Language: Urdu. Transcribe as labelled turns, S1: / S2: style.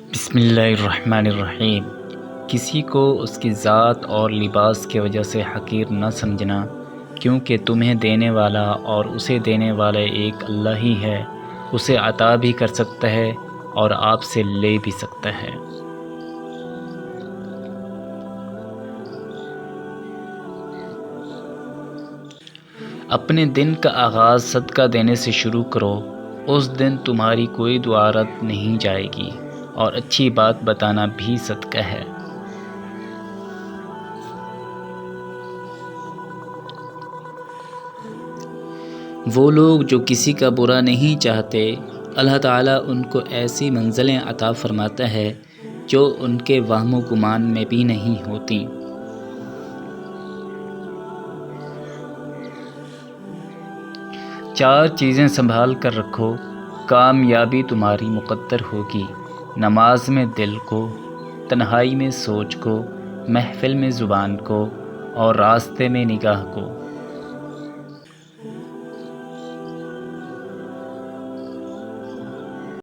S1: بسم اللہ الرحمن الرحیم۔ کسی کو اس کی ذات اور لباس کی وجہ سے حقیر نہ سمجھنا، کیونکہ تمہیں دینے والا اور اسے دینے والا ایک اللہ ہی ہے۔ اسے عطا بھی کر سکتا ہے اور آپ سے لے بھی سکتا ہے۔ اپنے دن کا آغاز صدقہ دینے سے شروع کرو۔ اس دن تمہاری کوئی دعا رد نہیں جائے گی اور اچھی بات بتانا بھی صدقہ ہے۔ وہ لوگ جو کسی کا برا نہیں چاہتے، اللہ تعالیٰ ان کو ایسی منزلیں عطا فرماتا ہے جو ان کے وہم و گمان میں بھی نہیں ہوتیں۔ چار چیزیں سنبھال کر رکھو، کامیابی تمہاری مقدر ہوگی۔ نماز میں دل کو، تنہائی میں سوچ کو، محفل میں زبان کو اور راستے میں نگاہ کو۔